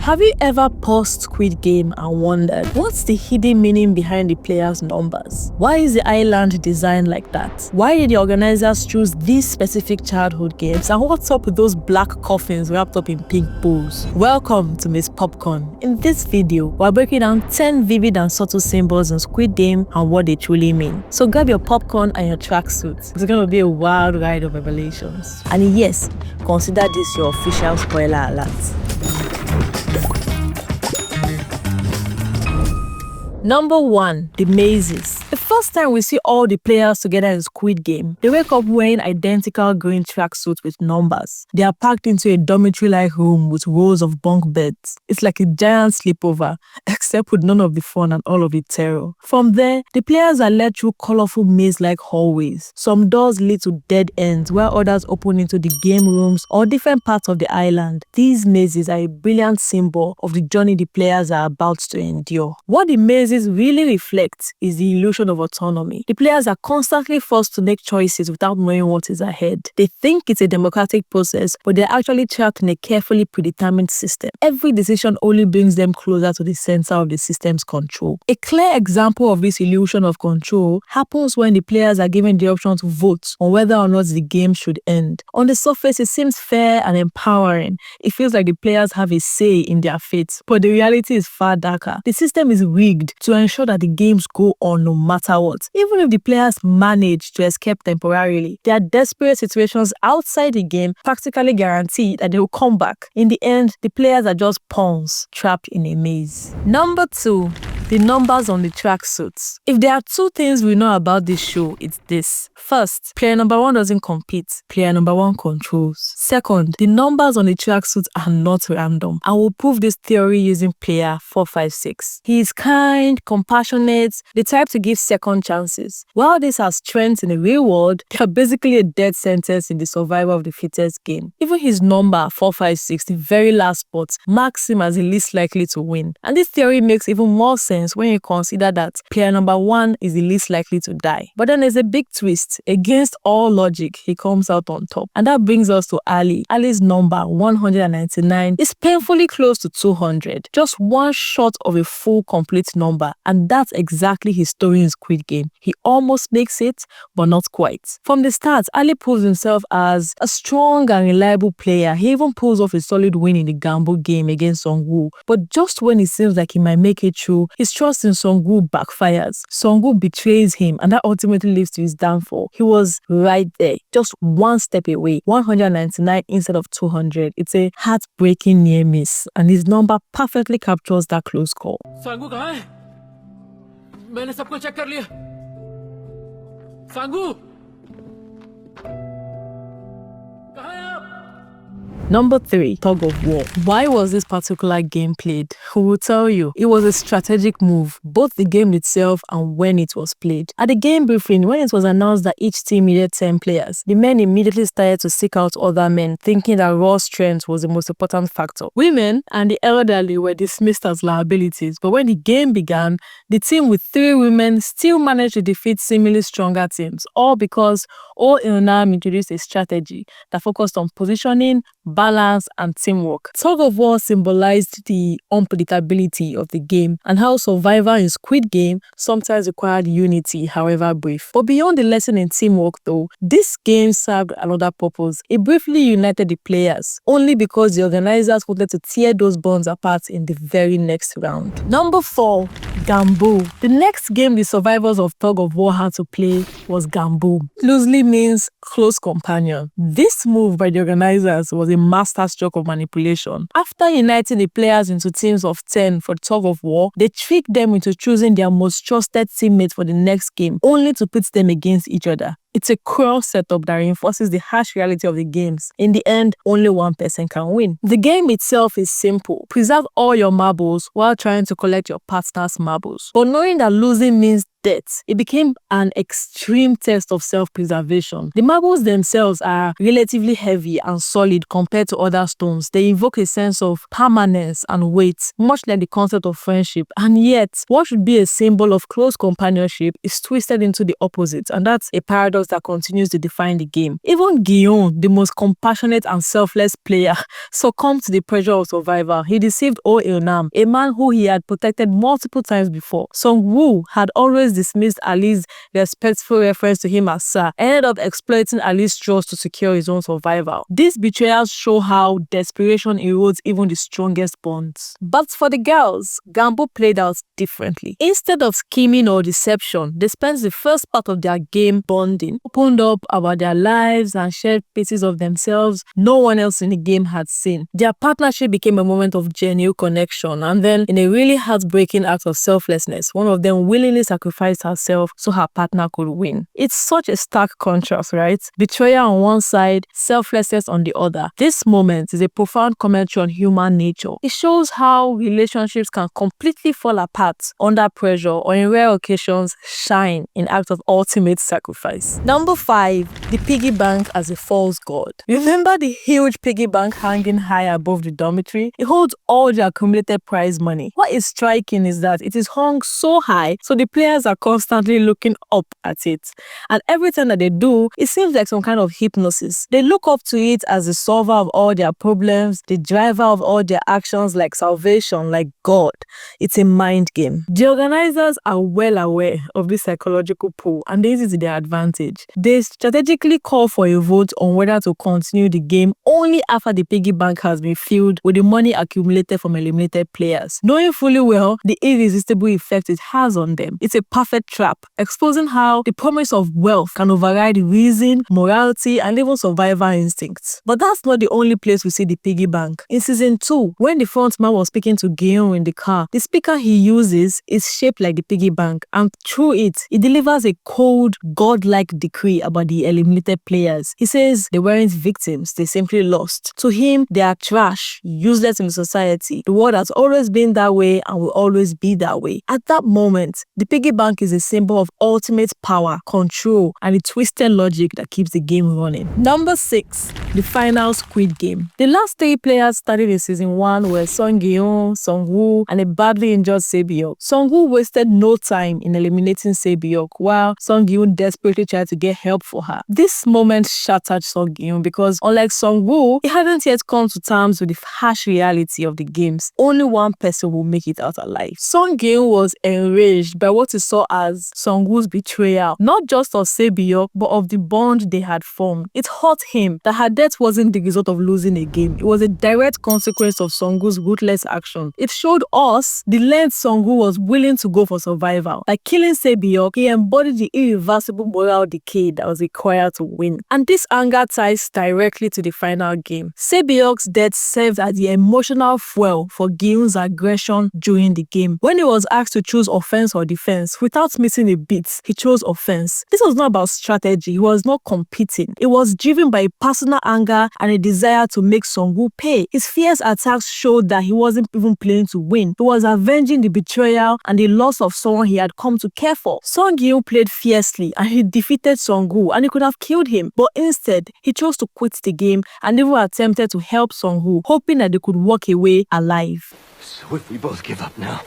Have you ever paused Squid Game and wondered what's the hidden meaning behind the players' numbers? Why is the island designed like that? Why did the organizers choose these specific childhood games? And what's up with those black coffins wrapped up in pink bowls? Welcome to Miss Popcorn. In this video, we're breaking down 10 vivid and subtle symbols in Squid Game and what they truly mean. So grab your popcorn and your tracksuits. It's going to be a wild ride of revelations. And yes, consider this your official spoiler alert. Number 1. The mazes. The first time we see all the players together in Squid Game, they wake up wearing identical green tracksuits with numbers. They are packed into a dormitory-like room with rows of bunk beds. It's like a giant sleepover, except with none of the fun and all of the terror. From there, the players are led through colorful maze-like hallways. Some doors lead to dead ends, while others open into the game rooms or different parts of the island. These mazes are a brilliant symbol of the journey the players are about to endure. What the mazes really reflect is the illusion of autonomy. The players are constantly forced to make choices without knowing what is ahead. They think it's a democratic process, but they're actually trapped in a carefully predetermined system. Every decision only brings them closer to the center of the system's control. A clear example of this illusion of control happens when the players are given the option to vote on whether or not the game should end. On the surface, it seems fair and empowering. It feels like the players have a say in their fate, but the reality is far darker. The system is rigged to ensure that the games go on no matter what. Even if the players manage to escape temporarily, their desperate situations outside the game practically guarantee that they will come back. In the end, the players are just pawns trapped in a maze. Number 2. The numbers on the tracksuits. If there are two things we know about this show, it's this. First, player number 1 doesn't compete. Player number 1 controls. Second, the numbers on the tracksuits are not random. I will prove this theory using player 456. He is kind, compassionate, the type to give second chances. While this has strengths in the real world, they are basically a death sentence in the survival of the fittest game. Even his number 456, the very last spot, marks him as the least likely to win. And this theory makes even more sense when you consider that player number 1 is the least likely to die. But then there's a big twist. Against all logic, he comes out on top. And that brings us to Ali. Ali's number 199 is painfully close to 200. Just one short of a full complete number. And that's exactly his story in Squid Game. He almost makes it, but not quite. From the start, Ali proves himself as a strong and reliable player. He even pulls off a solid win in the Ggambu game against Song-woo. But just when it seems like he might make it through, his trust in Song-woo backfires. Song-woo betrays him, and that ultimately leads to his downfall. He was right there, just one step away, 199 instead of 200. It's a heartbreaking near miss, and his number perfectly captures that close call. सांगू कहाँ है? मैंने सब कुछ check कर लिया। सांगू कहाँ है आप? Number 3. Tug of War. Why was this particular game played? Who will tell you? It was a strategic move, both the game itself and when it was played. At the game briefing, when it was announced that each team needed 10 players, the men immediately started to seek out other men, thinking that raw strength was the most important factor. Women and the elderly were dismissed as liabilities, but when the game began, the team with 3 women still managed to defeat seemingly stronger teams, all because All Ilnam introduced a strategy that focused on positioning, balance, and teamwork. Tug of War symbolized the unpredictability of the game and how survival in Squid Game sometimes required unity, however brief. But beyond the lesson in teamwork though, this game served another purpose. It briefly united the players, only because the organizers wanted to tear those bonds apart in the very next round. Number 4. Ggambu. The next game the survivors of Tug of War had to play was Ggambu. Loosely means close companion. This move by the organizers was a masterstroke of manipulation. After uniting the players into teams of 10 for Tug of War, they tricked them into choosing their most trusted teammates for the next game, only to pit them against each other. It's a cruel setup that reinforces the harsh reality of the games. In the end, only one person can win. The game itself is simple. Preserve all your marbles while trying to collect your partner's marbles. But knowing that losing means death. It became an extreme test of self-preservation. The marbles themselves are relatively heavy and solid compared to other stones. They evoke a sense of permanence and weight, much like the concept of friendship. And yet, what should be a symbol of close companionship is twisted into the opposite, and that's a paradox that continues to define the game. Even Ggambu, the most compassionate and selfless player, succumbed to the pressure of survival. He deceived Il-nam, a man who he had protected multiple times before. Song-woo had always dismissed Ali's respectful reference to him as Sir, ended up exploiting Ali's trust to secure his own survival. These betrayals show how desperation erodes even the strongest bonds. But for the girls, Ggambu played out differently. Instead of scheming or deception, they spent the first part of their game bonding, opened up about their lives and shared pieces of themselves no one else in the game had seen. Their partnership became a moment of genuine connection, and then in a really heartbreaking act of selflessness, one of them willingly sacrificed herself so her partner could win. It's such a stark contrast, right? Betrayal on one side, selflessness on the other. This moment is a profound commentary on human nature. It shows how relationships can completely fall apart under pressure, or in rare occasions, shine in acts of ultimate sacrifice. Number 5, the piggy bank as a false god. Remember the huge piggy bank hanging high above the dormitory? It holds all the accumulated prize money. What is striking is that it is hung so high, so the players are constantly looking up at it. And every time that they do, it seems like some kind of hypnosis. They look up to it as the solver of all their problems, the driver of all their actions, like salvation, like God. It's a mind game. The organizers are well aware of this psychological pull, and they use it to their advantage. They strategically call for a vote on whether to continue the game only after the piggy bank has been filled with the money accumulated from eliminated players, knowing fully well the irresistible effect it has on them. It's a perfect trap, exposing how the promise of wealth can override reason, morality, and even survival instincts. But that's not the only place we see the piggy bank. In season 2, when the frontman was speaking to Ggambu in the car, the speaker he uses is shaped like the piggy bank, and through it, he delivers a cold, godlike decree about the eliminated players. He says they weren't victims, they simply lost. To him, they are trash, useless in society. The world has always been that way and will always be that way. At that moment, the piggy bank is a symbol of ultimate power, control, and the twisted logic that keeps the game running. Number 6, the final Squid Game. The last 3 players started in season 1 were Song-gyeon, Song-woo, and a badly injured Se-byuk. Song-woo wasted no time in eliminating Se-byuk, while Song-gyeon desperately tried to get help for her. This moment shattered Song-gyeon because, unlike Song-woo, he hadn't yet come to terms with the harsh reality of the games. Only one person will make it out alive. Song-gyeon was enraged by what he saw as Song-woo's betrayal, not just of Se-byuk, but of the bond they had formed. It hurt him that her death wasn't the result of losing a game. It was a direct consequence of Song-woo's ruthless action. It showed us the length Song-woo was willing to go for survival. By killing Se-byuk, he embodied the irreversible moral decay that was required to win. And this anger ties directly to the final game. Se-byuk's death served as the emotional fuel for Ggambu's aggression during the game. When he was asked to choose offense or defense, without missing a beat, he chose offense. This was not about strategy. He was not competing. It was driven by personal anger and a desire to make Song-woo pay. His fierce attacks showed that he wasn't even playing to win. He was avenging the betrayal and the loss of someone he had come to care for. Song-gyeon played fiercely and he defeated Song-woo, and he could have killed him, but instead, he chose to quit the game and even attempted to help Song-woo, hoping that they could walk away alive. So if we both give up now,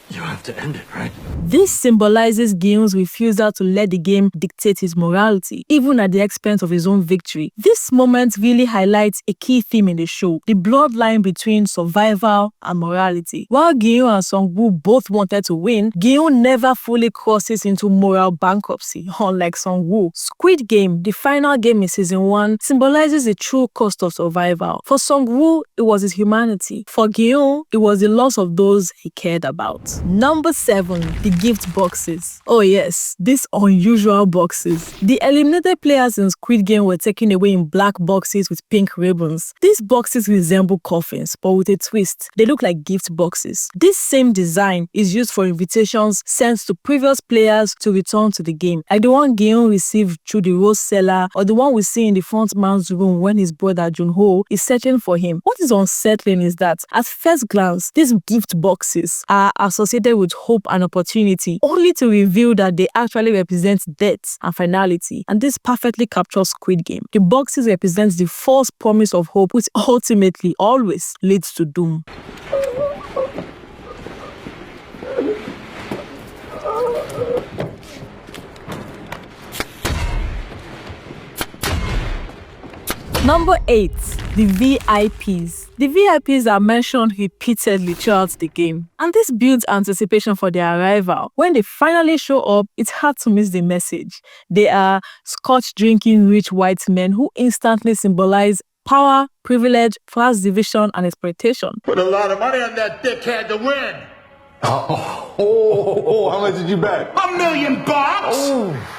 you have to end it, right? This symbolizes Ggambu's refusal to let the game dictate his morality, even at the expense of his own victory. This moment really highlights a key theme in the show, the bloodline between survival and morality. While Ggambu and Song-woo both wanted to win, Ggambu never fully crosses into moral bankruptcy, unlike Song-woo. Squid Game, the final game in season 1, symbolizes the true cost of survival. For Song-woo, it was his humanity. For Ggambu, it was the loss of those he cared about. Number 7, the gift boxes. Oh yes, these unusual boxes. The eliminated players in Squid Game were taken away in black boxes with pink ribbons. These boxes resemble coffins, but with a twist. They look like gift boxes. This same design is used for invitations sent to previous players to return to the game, like the one Ggambu received through the rose seller, or the one we see in the front man's room when his brother Junho is searching for him. What is unsettling is that, at first glance, these gift boxes are associated associated with hope and opportunity, only to reveal that they actually represent death and finality. And this perfectly captures Squid Game. The boxes represents the false promise of hope, which ultimately always leads to doom. Number 8. The VIPs. The VIPs are mentioned repeatedly throughout the game, and this builds anticipation for their arrival. When they finally show up, it's hard to miss the message. They are scotch-drinking rich white men who instantly symbolize power, privilege, class division, and exploitation. Put a lot of money on that dickhead to win. How much did you bet? $1 million.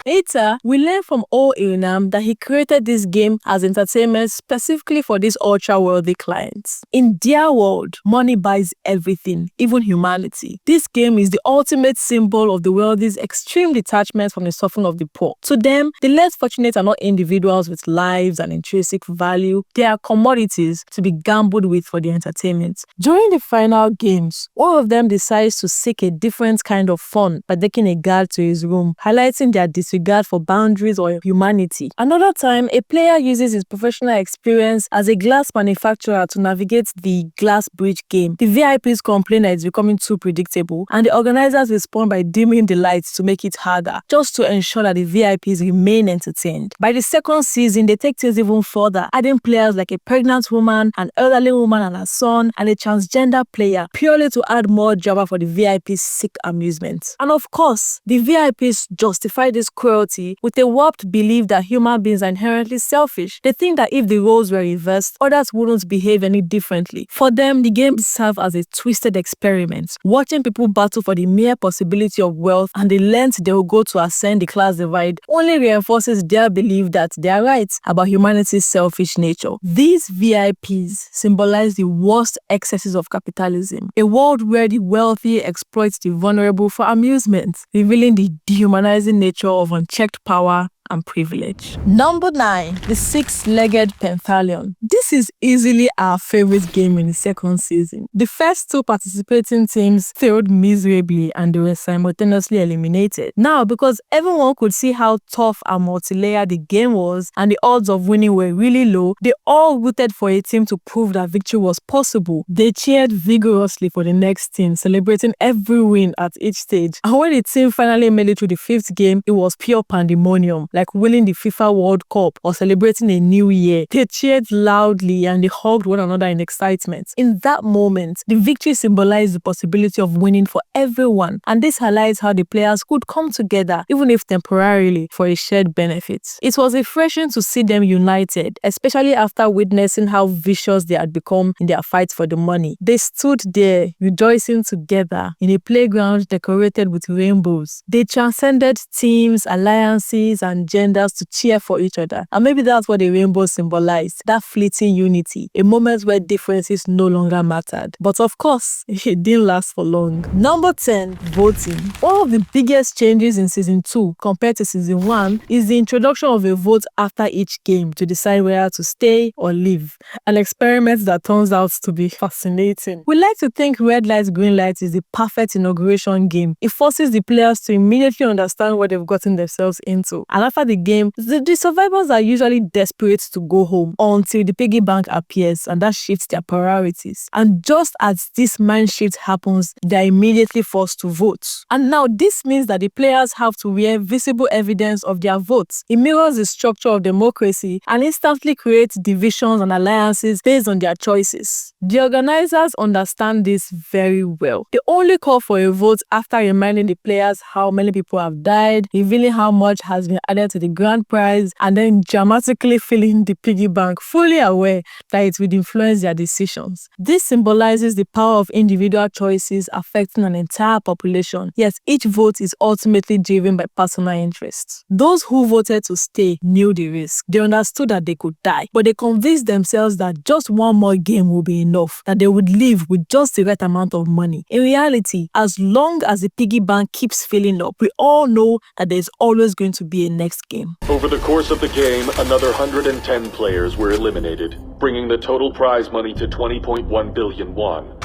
Later, we learn from Ilnam that he created this game as entertainment specifically for these ultra-wealthy clients. In their world, money buys everything, even humanity. This game is the ultimate symbol of the wealthy's extreme detachment from the suffering of the poor. To them, the less fortunate are not individuals with lives and intrinsic value. They are commodities to be gambled with for their entertainment. During the final games, all of them decides to seek a different kind of fun by taking a guard to his room, highlighting their disregard for boundaries or humanity. Another time, a player uses his professional experience as a glass manufacturer to navigate the glass bridge game. The VIPs complain that it's becoming too predictable, and the organizers respond by dimming the lights to make it harder, just to ensure that the VIPs remain entertained. By the second season, they take things even further, adding players like a pregnant woman, an elderly woman and her son, and a transgender player, purely to add more drama for the VIPs' sick amusement. And of course, the VIPs justify this cruelty with a warped belief that human beings are inherently selfish. They think that if the roles were reversed, others wouldn't behave any differently. For them, the games serve as a twisted experiment, watching people battle for the mere possibility of wealth and the length they will go to ascend the class divide only reinforces their belief that they are right about humanity's selfish nature. These VIPs symbolize the worst excesses of capitalism, a world where the wealthy exploits the vulnerable for amusement, revealing the dehumanizing nature of unchecked power and privilege. Number 9. The six-legged pentathlon. This is easily our favorite game in the second season. The first two participating teams failed miserably and they were simultaneously eliminated. Now, because everyone could see how tough and multi-layered the game was and the odds of winning were really low, they all rooted for a team to prove that victory was possible. They cheered vigorously for the next team, celebrating every win at each stage. And when the team finally made it to the fifth game, it was pure pandemonium, like winning the FIFA World Cup or celebrating a new year. They cheered loudly and they hugged one another in excitement. In that moment, the victory symbolized the possibility of winning for everyone, and this highlights how the players could come together, even if temporarily, for a shared benefit. It was refreshing to see them united, especially after witnessing how vicious they had become in their fight for the money. They stood there, rejoicing together in a playground decorated with rainbows. They transcended teams, alliances, and genders to cheer for each other. And maybe that's what the rainbow symbolized, that fleeting unity, a moment where differences no longer mattered. But of course, it didn't last for long. Number 10, voting. One of the biggest changes in season 2 compared to season 1 is the introduction of a vote after each game to decide whether to stay or leave. An experiment that turns out to be fascinating. We like to think red light, green light is the perfect inauguration game. It forces the players to immediately understand what they've gotten themselves into. And after the game, the survivors are usually desperate to go home until the piggy bank appears, and that shifts their priorities. And just as this mind shift happens, they are immediately forced to vote. And now this means that the players have to wear visible evidence of their votes. It mirrors the structure of democracy and instantly creates divisions and alliances based on their choices. The organizers understand this very well. They only call for a vote after reminding the players how many people have died, revealing how much has been added to the grand prize, and then dramatically filling the piggy bank, fully aware that it would influence their decisions. This symbolizes the power of individual choices affecting an entire population, yet each vote is ultimately driven by personal interests. Those who voted to stay knew the risk. They understood that they could die, but they convinced themselves that just one more game will be enough, that they would live with just the right amount of money. In reality, as long as the piggy bank keeps filling up, we all know that there's always going to be a next game. Over the course of the game, another 110 players were eliminated, bringing the total prize money to 20.1 billion won.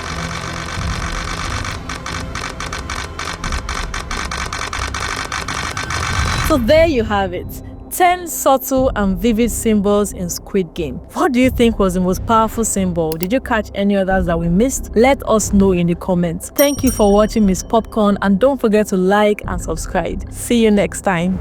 So there you have it. 10 subtle and vivid symbols in Squid Game. What do you think was the most powerful symbol? Did you catch any others that we missed? Let us know in the comments. Thank you for watching Miss Popcorn, and don't forget to like and subscribe. See you next time.